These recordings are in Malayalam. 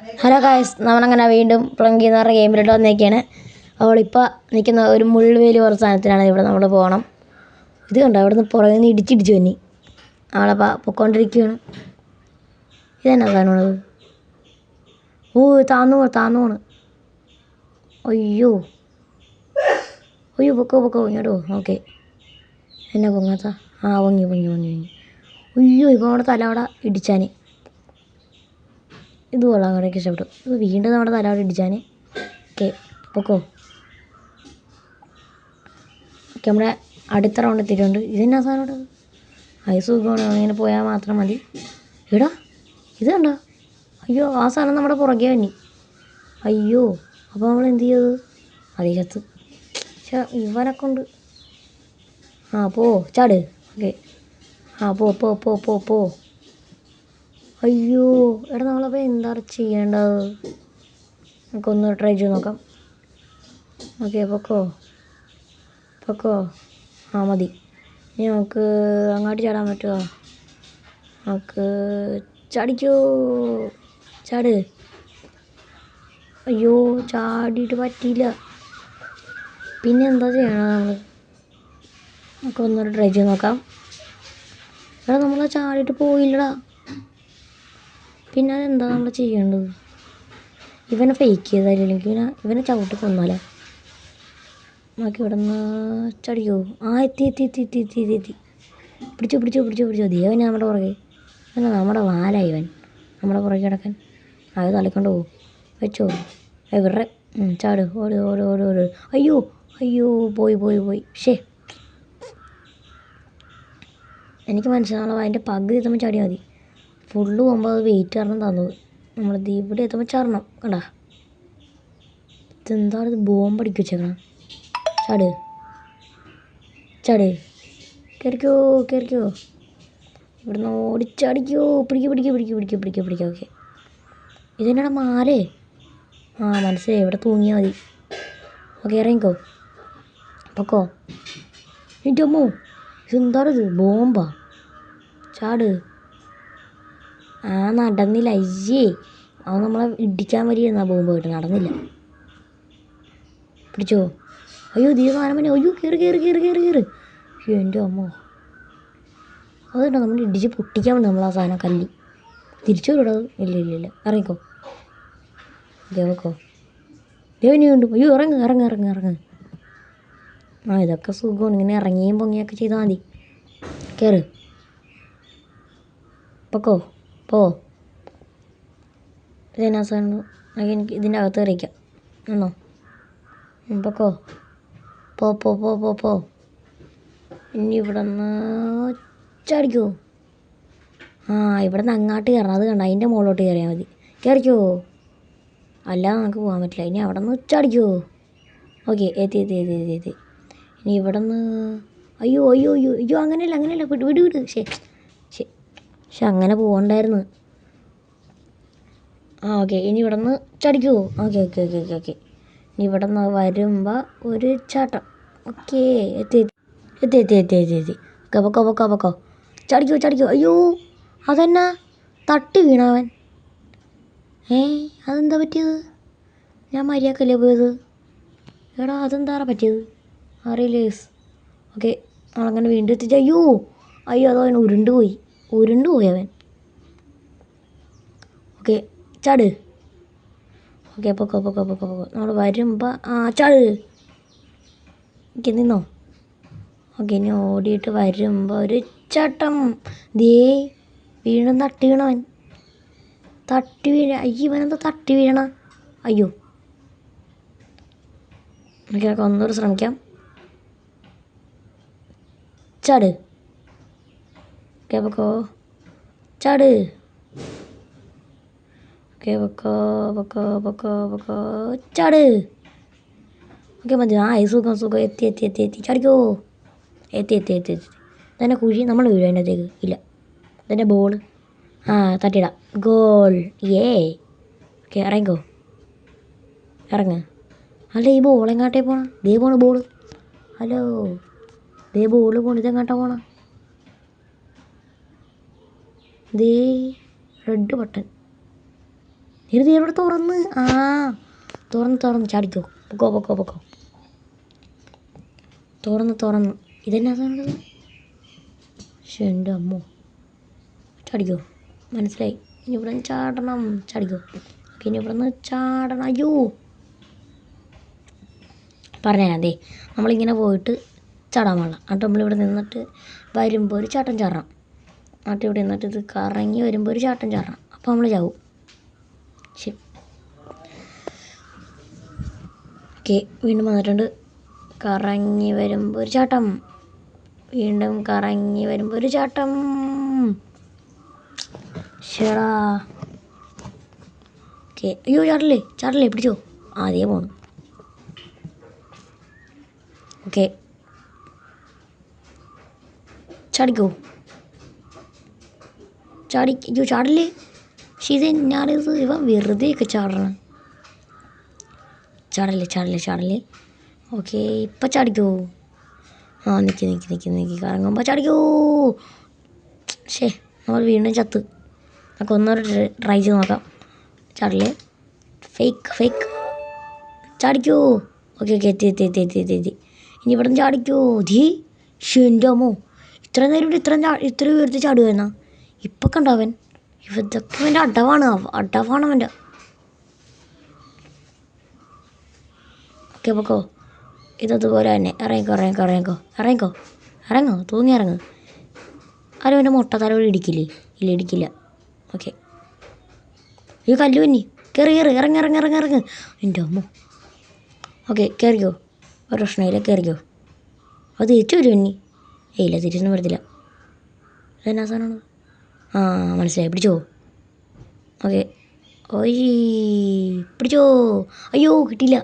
ഹലോ ഗായ്സ്, നമ്മളങ്ങനെ വീണ്ടും പ്ലങ്കി എന്ന് പറഞ്ഞ ഗെയിമിലോട്ട് വന്നേക്കാണ്. അവളിപ്പോൾ നിൽക്കുന്ന ഒരു മുള്ളുവേലി കുറച്ച് സാധനത്തിനാണ്. ഇവിടെ നമ്മൾ പോകണം. ഇത് കണ്ടോ, അവിടെ നിന്ന് പുറകിൽ നിന്ന് ഇടിച്ചിടിച്ചു തന്നെ അവളപ്പോൾ പൊയ്ക്കൊണ്ടിരിക്കുകയാണ്. ഇതെന്നാ സാധനമാണത്? ഓ, താന്നു പോണ്. അയ്യോ അയ്യോ, പൊക്കോ ഇങ്ങോട്ടോ. ഓക്കെ, എന്നാ പൊങ്ങാത്ത? പൊങ്ങി. അയ്യോ, ഇപ്പോൾ നമ്മുടെ തല അവിടെ ഇടിച്ചാൻ. ഇത് കൊള്ളാം, അങ്ങോട്ടേക്ക് ഇഷ്ടപ്പെട്ടു. ഇത് വീണ്ടും നമ്മുടെ തല അവിടെ ഇടിച്ചാൻ. ഓക്കെ, പൊക്കോ. ഓക്കെ, നമ്മുടെ അടുത്ത റൗണ്ട് എത്തിയിട്ടുണ്ട്. ഇതെന്നാ സാധനം? ഐസ് സുഖമാണ്, അങ്ങനെ പോയാൽ മാത്രം മതി. എടാ, ഇത് കണ്ടോ? അയ്യോ, ആ സാധനം നമ്മുടെ പുറകെ വന്നി. അയ്യോ, അപ്പോൾ നമ്മൾ എന്ത് ചെയ്തത്? അതികത്ത് ഇവനെ കൊണ്ട്. പോ, ചാട്. ഓക്കെ, പോ. അയ്യോ, എടാ, നമ്മളപ്പോൾ എന്താ ചെയ്യേണ്ടത്? നമുക്കൊന്ന് ട്രൈ ചെയ്ത് നോക്കാം. ഓക്കെ, പൊക്കോ. മതി. ഇനി നമുക്ക് അങ്ങോട്ട് ചാടാൻ പറ്റുമോ? നമുക്ക് ചാടിക്കോ, ചാട്. അയ്യോ, ചാടിയിട്ട് പറ്റിയില്ല. പിന്നെ എന്താ ചെയ്യണം? നമുക്കൊന്നൊരു ട്രൈ ചെയ്ത് നോക്കാം. എടാ, നമ്മൾ ചാടിയിട്ട് പോയില്ലടാ. പിന്നെ അതെന്താ നമ്മൾ ചെയ്യേണ്ടത്? ഇവനെ ഫേക്ക് ചെയ്താലില്ലെങ്കിൽ ഇവനെ ചവിട്ടി കൊന്നാലോ? നമുക്ക് ഇവിടെ നിന്ന് ചടിക്കോ? എത്തി. പിടിച്ചോ. ദേവൻ നമ്മുടെ പുറകെ. നമ്മുടെ വാലായി ഇവൻ നമ്മുടെ പുറകെ കിടക്കാൻ. അത് തള്ളിക്കൊണ്ട് പോകും. വെച്ചോ ഇവരുടെ. ചാട്, ഓട്. അയ്യോ, പോയി. എനിക്ക് മനസ്സിലാവുള്ള അതിൻ്റെ പകുതി എത്തുമ്പോൾ ചാടിയാൽ മതി. ഫുള്ള് പോകുമ്പോൾ അത് വെയിറ്റ് കാരണം തന്നത്. നമ്മൾ ഇവിടെ എത്തുമ്പോൾ ചാടണം. കണ്ടാ, ഇതെന്താണ്? ഇത് ബോംബ് അടിക്കി വെച്ചേക്കണം. ചാട്. കയറിക്കോ. ഇവിടുന്ന് ഓടിച്ചടിക്കോ. പിടിക്കുക. ഓക്കെ, ഇതെന്നാണ് മാലേ? മനസ്സിലായി, ഇവിടെ തൂങ്ങിയാൽ മതി. ഓക്കെ, ഇറങ്ങിക്കോ. പൊക്കോ. എൻ്റെ അമ്മോ, ഇതെന്താണിത്? ബോംബാ? ചാട്. നടന്നില്ല. അയ്യേ, അത് നമ്മളെ ഇടിക്കാൻ വരികയെന്നാ ബോംബ് പോയിട്ട്. നടന്നില്ല. പിടിച്ചോ. അയ്യോ, സാധനം. അയ്യോ, കയറി. എൻ്റെ അമ്മോ, അതുകൊണ്ടോ നമ്മൾ ഇടിച്ച് പൊട്ടിക്കാൻ വേണ്ടി നമ്മൾ ആ സാധനം കല്ലി തിരിച്ചു വിടത്. ഇല്ല. ഇറങ്ങിക്കോ. വെക്കോ. ദേവനി വീണ്ടും. അയ്യോ, ഇറങ്ങ്. ഇതൊക്കെ സുഖമാണ്. ഇങ്ങനെ ഇറങ്ങിയും പൊങ്ങിയൊക്കെ ചെയ്താൽ മതി. കയറ്. പൊക്കോ. പോ. ഇതെന്നാ സാധനം? എനിക്ക് ഇതിൻ്റെ അകത്ത് കയറിക്കാം ആണോ? പൊക്കോ. പോ. ഇനി ഇവിടെ നിന്ന് ചാടിക്കോ. ഇവിടെ നിന്ന് അങ്ങോട്ട് കയറണം. അത് കണ്ട, അതിൻ്റെ മുകളിലോട്ട് കയറിയാൽ മതി. കയറിക്കോ. അല്ലാതെ നമുക്ക് പോകാൻ പറ്റില്ല. ഇനി അവിടെ നിന്ന് ചാടിക്കോ. ഓക്കെ, എത്തി. ഇനി ഇവിടെ നിന്ന്. അയ്യോ, അങ്ങനെയല്ല. വിട്. പക്ഷെ അങ്ങനെ പോകണ്ടായിരുന്നു. ഓക്കെ, ഇനി ഇവിടെ നിന്ന് ചാടിക്കോ. ഓക്കെ. ഇനി ഇവിടെ നിന്ന് വരുമ്പോൾ ഒരു ചാട്ടം. ഓക്കെ, എത്തി. പൊക്കോ. ചാടിക്കോ. അയ്യോ, അതെന്നാ തട്ടി വീണവൻ. അതെന്താ പറ്റിയത്? ഞാൻ മര്യാദക്കല്ലേ പോയത്. എടാ, അതെന്താ പറ്റിയത്? അറിയില്ല. ഓക്കെ, നമ്മളങ്ങനെ വീണ്ടും എത്തിച്ച. അയ്യോ, അതവൻ ഉരുണ്ടുപോയി അവൻ. ഓക്കെ, ചാട്. ഓക്കെ, പൊക്കോ. നമ്മൾ വരുമ്പോൾ ചാട്. ഓക്കെ, നിന്നോ. ഓക്കെ, ഇനി ഓടിയിട്ട് വരുമ്പോൾ ഒരു ചട്ടം. വീണ്ടും തട്ടി വീണവൻ. ഇവനെന്താ തട്ടി വീഴണ? അയ്യോ, എനിക്കൊക്കെ ഒന്നുകൂടി ശ്രമിക്കാം. ചാട്. ഓക്കെ, പൊക്കോ. ചാട്. ഓക്കെ, പൊക്കോ. ചാട്. ഓക്കെ, മതി. സുഖം. എത്തി. ചാടിക്കോ. എത്തി. ഇതന്നെ കുഴി. നമ്മൾ വീഴും അതിൻ്റെ അകത്തേക്ക്. ഇല്ല, ഇതന്നെ ബോൾ. തട്ടിയിടാം. ഗോൾ. ഓക്കെ, ഇറങ്ങിക്കോ. ഇറങ്ങ്. അല്ല, ഈ ബോൾ എങ്ങാട്ടേ പോണം? ദേ പോണ ബോൾ. ഹലോ, ദേ ബോൾ പോണ. ഇതെങ്ങാട്ടാ പോണ? ദേ റെഡ് ബട്ടൺ. ഇത് ഇവിടെ തുറന്ന് തുറന്ന് ചാടിക്കോ. പൊക്കോ തുറന്ന് ഇതെന്നാ സാധനം? പക്ഷേ എൻ്റെ അമ്മോ, ചാടിക്കോ. മനസ്സിലായി. ഇനി ഇവിടെ നിന്ന് ചാടണം. ചാടിക്കോ. ഓക്കെ, ഇനി ഇവിടെ നിന്ന് ചാടണം. അയ്യോ, പറഞ്ഞാൽ അതെ, നമ്മളിങ്ങനെ പോയിട്ട് ചാടാൻ പാടില്ല. എന്നിട്ട് നമ്മളിവിടെ നിന്നിട്ട് വരുമ്പോൾ ഒരു ചാട്ടം ചാടണം. എന്നിട്ട് ഇവിടെ നിന്നിട്ട് ഇത് കറങ്ങി വരുമ്പോൾ ഒരു ചാട്ടം ചാടണം. അപ്പോൾ നമ്മൾ ചാവും. ശരി, ഓക്കെ. വീണ്ടും വന്നിട്ടുണ്ട്. കറങ്ങി വരുമ്പോൾ ഒരു ചാട്ടം. വീണ്ടും കറങ്ങി വരുമ്പോൾ ഒരു ചാട്ടം. ശരാ. ഓക്കെ. അയ്യോ, ചാടല്ലേ പിടിച്ചോ. ആദ്യമേ പോണു. ഓക്കെ, ചാടിക്കോ. അയ്യോ, ചാടല്ലേ. പക്ഷേ ഇത് ഞാനിത് ഇവ വെറുതെയൊക്കെ ചാടണം. ചാടല്ലേ. ഓക്കെ, ഇപ്പം ചാടിക്കോ. നിൽക്കി കറങ്ങുമ്പോൾ ചാടിക്കോ. ശേ, നമ്മൾ വീണ്ടും ചത്ത്. നമുക്ക് ഒന്നൂടെ ട്രൈ ചെയ്ത് നോക്കാം. ചാടല്ലേ. ഫേക്ക് ചാടിക്കോ. ഓക്കെ എത്തി. ഇനി ഇവിടെ നിന്ന് ചാടിക്കോ. എൻ്റെ അമ്മോ, ഇത്ര നേരം ഇവിടെ ഇത്ര ഉയർത്തി ചാടുമായിരുന്നാ. ഇപ്പം കണ്ടവൻ ഇതൊക്കെ അവൻ്റെ അടവാണ് അവൻ്റെ. ഓക്കെ, പൊക്കോ. ഇതതുപോലെ തന്നെ ഇറങ്ങോ. തൂങ്ങി ഇറങ്ങ്. ആരും എൻ്റെ മുട്ട തലവഴി ഇടിക്കില്ലേ? ഇടിക്കില്ല. ഓക്കെ, ഈ കല്ല് പന്നി കയറി ഇറങ്ങ്. എൻ്റെ അമ്മോ. ഓക്കെ, കയറിക്കോ. ഒരു പ്രശ്നമില്ല, കയറിക്കോ. അത് തിരിച്ചു വരും പന്നി. ഇല്ല, തിരിച്ചൊന്നും വരത്തില്ല. അതെന്നാ സാധനമാണ്? മനസ്സിലായി. പിടിച്ചോ. ഓക്കെ, പിടിച്ചോ. അയ്യോ, കിട്ടിയില്ല.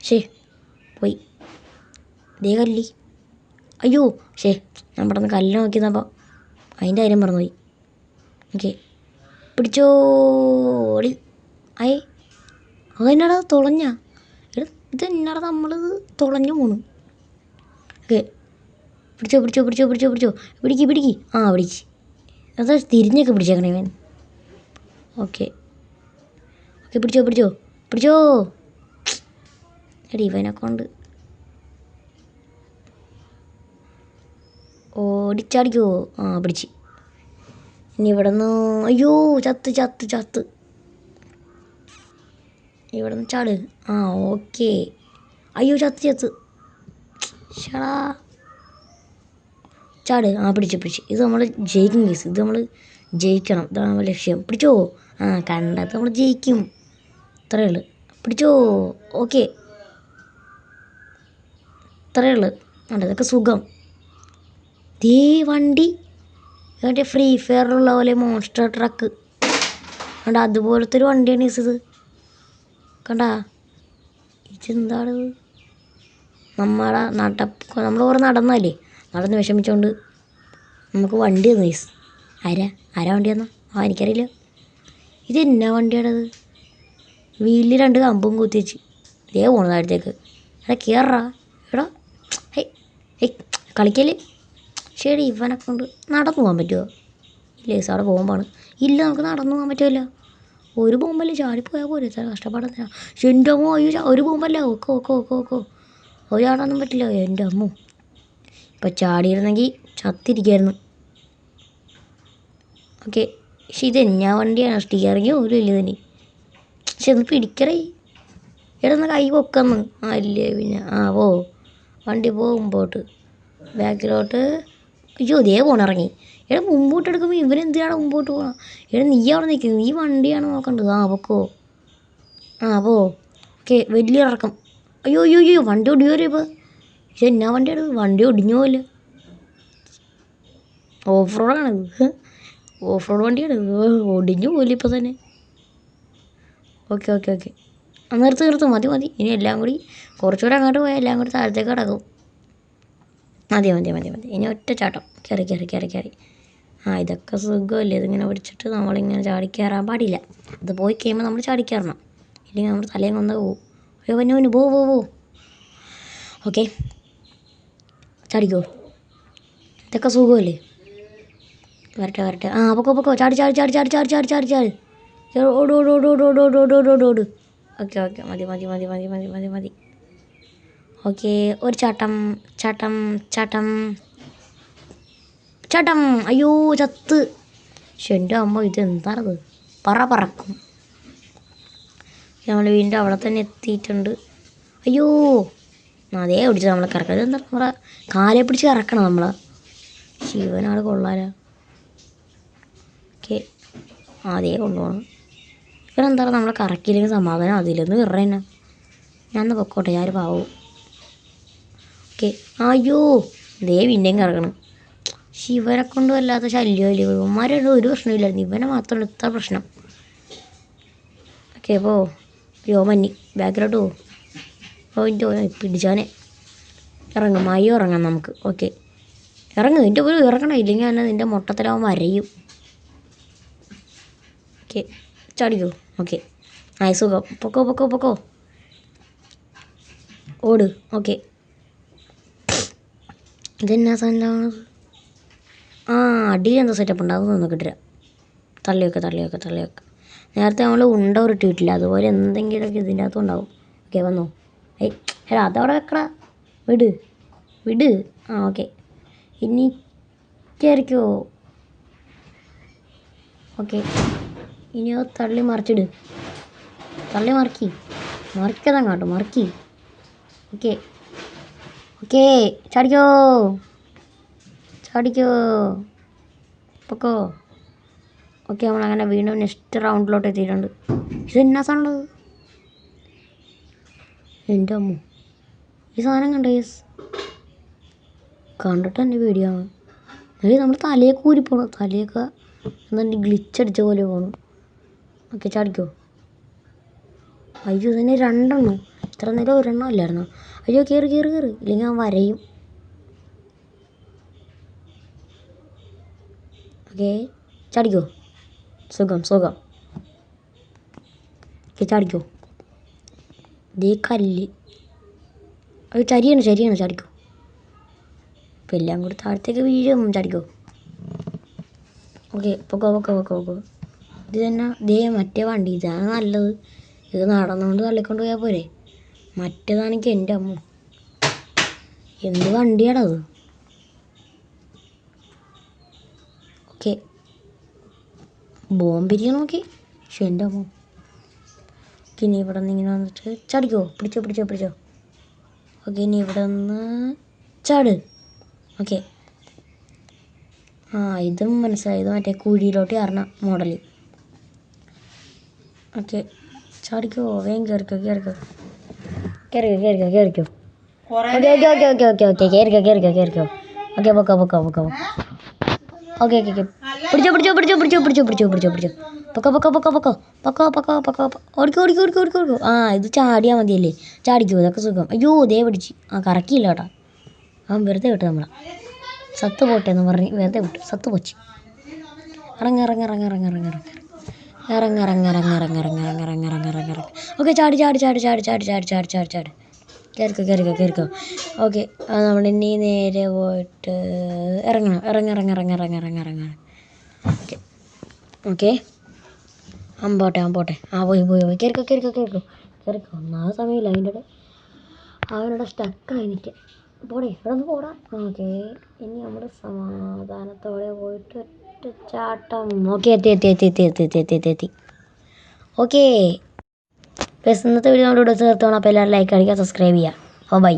ശേ, പോയി. ദേ കല്ലി. അയ്യോ, ശേ, നമ്മുടെ ഒന്ന് കല്ല് നോക്കിയപ്പോൾ അതിൻ്റെ കാര്യം മറന്നുപോയി. ഓക്കെ, പിടിച്ചോ. അതെന്നാടാ തുളഞ്ഞ. ഇതെന്നാടാ നമ്മളിത് തുളഞ്ഞു പോണു. ഓക്കെ, പിടിച്ചോ. പിടിക്ക്. പിടിക്ക്. അത് തിരിഞ്ഞൊക്കെ പിടിച്ചേക്കണേ ഇവൻ. ഓക്കെ, പിടിച്ചോ. എടി, ഇവനെ കൊണ്ട് ഓടിച്ചാടിക്കോ. പിടിച്ച്. ഇനി ഇവിടെ നിന്ന് അയ്യോ, ചത്ത്. ഇവിടെ നിന്ന് ചാട്. ഓക്കെ. അയ്യോ, ചത്ത്. ഷടാ, ചാട്. പിടിച്ച്. ഇത് നമ്മൾ ജയിക്കും കേസ്. ഇത് നമ്മൾ ജയിക്കണം. ഇതാണ് നമ്മുടെ ലക്ഷ്യം. പിടിച്ചോ. കണ്ടത് നമ്മൾ ജയിക്കും. ഇത്രയേ ഉള്ളൂ. പിടിച്ചോ. ഓക്കെ, ഇത്രയേ ഉള്ളൂ. ഇതൊക്കെ സുഖം. ദേ വണ്ടി. മറ്റേ ഫ്രീ ഫയറിലുള്ള പോലെ മോൺസ്റ്റർ ട്രക്ക് കണ്ട, അതുപോലത്തെ ഒരു വണ്ടിയാണ് ഇത്. കണ്ടാ, ഇതെന്താണ്? നമ്മൾ കുറെ നടന്ന് വിഷമിച്ചുകൊണ്ട് നമുക്ക് വണ്ടി തന്നു ഗൈസ്. ആരാ വണ്ടി തന്നാ? എനിക്കറിയില്ല. ഇതെന്നാ വണ്ടിയാണത്? വീലിൽ 2 കമ്പും കുത്തി വെച്ച് ഇതേ പോണത് അടുത്തേക്ക്. കയറാ. കളിക്കല്. ശരി, ഇവനെ കൊണ്ട് നടന്നു പോകാൻ പറ്റുമോ? ഇല്ല ഗൈസ്, അവിടെ പോകുമ്പോഴാണ്. ഇല്ല, നമുക്ക് നടന്നു പോകാൻ പറ്റുമല്ലോ. ഒരു ബോംബല്ലേ, ചാടിപ്പോയാൽ പോലെ. ഇത്ര കഷ്ടപ്പാടെന്തിനാ? എൻ്റെ അമ്മോ. അയ്യോ, ഒരു ബോംബല്ല. ഓക്കോ. ചാടാനൊന്നും പറ്റില്ല. എൻ്റെ അമ്മോ, ഇപ്പം ചാടിയിരുന്നെങ്കിൽ ചത്തിരിക്കായിരുന്നു. ഓക്കെ, പക്ഷെ ഇതെന്നാ വണ്ടിയാണ്? സ്റ്റിയറിങ്ങോ പോലും ഇല്ല ഇതിന്. പക്ഷെ ഒന്ന് പിടിക്കറേ. എടന്ന് കൈ പൊക്കന്ന്. ഇല്ലേ പിന്നെ. വണ്ടി മുമ്പോട്ട്, ബാക്കിലോട്ട്. അയ്യോ, ഇതേ പോണിറങ്ങി. മുമ്പോട്ട് എടുക്കുമ്പോൾ ഇവനെന്തിനാണ് മുമ്പോട്ട് പോകണം? നീ അവിടെ നിൽക്കുന്നത്. നീ വണ്ടിയാണ് നോക്കേണ്ടത്. പൊക്കോ. പോ. ഓക്കെ, വലിയ ഇറക്കം. അയ്യോ, വണ്ടി ഒടിയോരോ ഇപ്പോൾ. ഇതെന്നാ വണ്ടിയാണ്? വണ്ടി ഒടിഞ്ഞു പോയില്ല. ഓഫ് റോഡാണിത്. ഓഫ് റോഡ് വണ്ടിയാണ്. ഒടിഞ്ഞു പോയില്ല ഇപ്പോൾ തന്നെ. ഓക്കെ. നിർത്ത്. മതി. ഇനി എല്ലാം കൂടി കുറച്ചുകൂടെ അങ്ങോട്ട് പോയാൽ എല്ലാം കൂടി താഴത്തേക്ക് കിടക്കും. മതി. ഇനി ഒറ്റ ചാട്ടം. കയറി. ഇതൊക്കെ സുഖമല്ലേ? ഇതിങ്ങനെ പിടിച്ചിട്ട് നമ്മളിങ്ങനെ ചാടിക്കയറാൻ പാടില്ല. ഇത് പോയി കഴിയുമ്പോൾ നമ്മൾ ചാടിക്കയറണം. ഇല്ലെങ്കിൽ നമ്മുടെ തലയും കൊന്ന പോവും. അയ്യോ, പോ. ഓക്കെ, ചാടിക്കോ. ഇതൊക്കെ സുഖമല്ലേ? വരട്ടെ. പൊക്കോ. ചാടി. ഓട് ഓട് ഓട് ഓട് ഓട് ഓട് ഓട് ഓട് ഓട് ഓട്. ഓക്കെ ഓക്കെ മതി മതി മതി മതി മതി മതി മതി. ഓക്കെ ഒരു ചാട്ടം ചാട്ടം ചാട്ടം ചാട്ടം. അയ്യോ ചത്ത്. പക്ഷെ എൻ്റെ അമ്മ ഇത് എന്താണത് പറക്കും. നമ്മൾ വീണ്ടും അവിടെ തന്നെ എത്തിയിട്ടുണ്ട്. അയ്യോ അതേ പിടിച്ച് നമ്മളെ കറക്കണം. ഇതെന്താ നമ്മളെ കാലെ പിടിച്ച് കറക്കണം നമ്മളെ. ശിവനാൾ കൊള്ളാലോ. ഓക്കെ അതേ കൊണ്ടുപോകണം. ഇവരെന്താ നമ്മളെ കറക്കിയില്ലെങ്കിൽ സമാധാനം അതിലൊന്ന് വിറ തന്നെ. ഞാൻ ഒന്ന് പൊക്കോട്ടെ, ഞാൻ പാവവും. ഓക്കെ അയ്യോ ദേ പിന്നെയും കറക്കണം. ശിവനെ കൊണ്ട് വല്ലാത്ത ശല്യമല്ലേ. ഇവന്മാരുടെ ഒരു പ്രശ്നമില്ലായിരുന്നു, ഇവനെ മാത്രമാണ് ഇത്ര പ്രശ്നം. ഓക്കെ പോ. അയ്യോ മഞ്ഞി ബാക്കിലോട്ട് പോകും. പിടിച്ചാനെ ഇറങ്ങും. മയോ ഇറങ്ങാം നമുക്ക്. ഓക്കെ ഇറങ്ങും. നിൻ്റെ പോലും ഇറങ്ങണം, ഇല്ലെങ്കിൽ തന്നെ നിൻ്റെ മൊട്ടത്തിലാവും വരയും. ഓക്കെ ചാടിക്കോ. ഓക്കെ ആയി സുഖം. പൊക്കോ പൊക്കോ പൊക്കോ ഓട്. ഓക്കെ ഇതെന്നാ സാധനമാണ്? ആ അടിയിൽ എന്തോ സെറ്റപ്പ് ഉണ്ട്, അതൊന്നും നോക്കിട്ടില്ല. തള്ളിയൊക്കെ തള്ളിയൊക്കെ തള്ളിയൊക്കെ. നേരത്തെ നമ്മൾ ഉണ്ട ഉരുട്ടിയിട്ടില്ല, അതുപോലെ എന്തെങ്കിലുമൊക്കെ ഇതിൻ്റെ അകത്തും ഉണ്ടാവും. ഓക്കെ വന്നോ. ഏയ് എടാ അതവിടെ വെക്കടാ. വിട് വിട്. ആ ഓക്കെ ഇനി കയറിക്കോ. ഓക്കെ ഇനിയോ തള്ളി മറിച്ചിട്. തള്ളി മറിക്കതാ കാട്ടോ മറിക്കി. ഓക്കെ ഓക്കെ ചാടിക്കോ ചാടിക്കോ പൊക്കോ. ഓക്കെ നമ്മളങ്ങനെ വീണ്ടും നെക്സ്റ്റ് റൗണ്ടിലോട്ട് എത്തിയിട്ടുണ്ട്. ഇതെന്നാ സാധനമുള്ളത്? എൻ്റെ അമ്മ ഈ സാധനം കണ്ടോ? യെസ് കണ്ടിട്ട് എൻ്റെ പേടിയാണ്. നമ്മൾ തലയൊക്കെ ഊരിപ്പോണം. തലയൊക്കെ എന്താ ഗ്ലിച്ചടിച്ച പോലെ പോകണം. ഓക്കെ ചാടിക്കോ. അയ്യോ ഇതിന് രണ്ടെണ്ണം. ഇത്ര നേരം ഒരെണ്ണം അല്ലായിരുന്നു. അയ്യോ കയറി കയറി കയറി, ഇല്ലെങ്കിൽ ഞാൻ വരയും. ഓക്കെ ചാടിക്കോ. സുഖം സുഖം. ഓക്കെ ചാടിക്കോ. ദേ കല്ല്. അത് ചരിയാണ് ചാടിക്കോ. ഇപ്പം എല്ലാം കൂടി താഴത്തേക്ക് വീഴും. ചാടിക്കോ. ഓക്കെ പൊക്കോ പൊക്കോ പൊക്കോ പൊക്കോ. ഇത് തന്നെ ദേ മറ്റേ വണ്ടി, ഇതാണ് നല്ലത്. ഇത് നടന്നുകൊണ്ട് തള്ളിക്കൊണ്ട് പോയാൽ പോരെ. മറ്റേതാണെങ്കിൽ എൻ്റെ അമ്മ എന്ത് വണ്ടിയാണത്. ഓക്കെ ബോംബിരിയ നോക്കി. പക്ഷെ എൻ്റെ അമ്മ. ഇനി ഇവിടെ നിന്ന് ഇങ്ങനെ വന്നിട്ട് ചാടിക്കോ. പിടിച്ചോ. ഓക്കെ ഇനി ഇവിടെ നിന്ന് ചാട്. ഓക്കെ ആ ഇതും മനസ്സിലായി. ഇത് മറ്റേ കുഴിയിലോട്ട് കയറണ മോഡൽ. ഓക്കെ ചാടിക്കോ. വേഗം കയറിക്കോ. ഓക്കെ പൊക്കോ. ഓക്കെ പിടിച്ചോ. പൊക്കോ. ഓടിക്കോ. ആ ഇത് ചാടിയാൽ മതിയല്ലേ. ചാടിക്കോ. ഇതൊക്കെ സുഖം. അയ്യോ ദേ പിടിച്ച്. ആ കറക്കിയില്ല കേട്ടോ. ആ വെറുതെ വിട്ടു നമ്മളെ. സത്ത് പോട്ടെ എന്ന് പറഞ്ഞ് വെറുതെ വിട്ടു. സത്ത് പോച്ച്. ഇറങ്ങ. ഓക്കെ ചാടി. കയറിക്കോ. ഓക്കെ നമ്മളിനി നേരെ പോയിട്ട് ഇറങ്ങണം. ഓക്കെ പോട്ടെ. ആ പോയി കയറിക്കോ. ഒന്നാമത് സമയമില്ല അതിൻ്റെ അവനോട് സ്റ്റക്കായി നിൽക്കുക. പോടെ ഇവിടെ ഒന്ന് പോടാ. ഓക്കെ ഇനി നമ്മൾ സമാധാനത്തോടെ പോയിട്ട് ഒറ്റ ചാട്ടം. ഓക്കെ എത്തി. ഓക്കെ ഇന്നത്തെ വീഡിയോ നമ്മുടെ ഇവിടെ ചേർത്തോണം. അപ്പോൾ എല്ലാവരും ലൈക്ക് അടിക്കുക, സബ്സ്ക്രൈബ് ചെയ്യുക. ബൈ.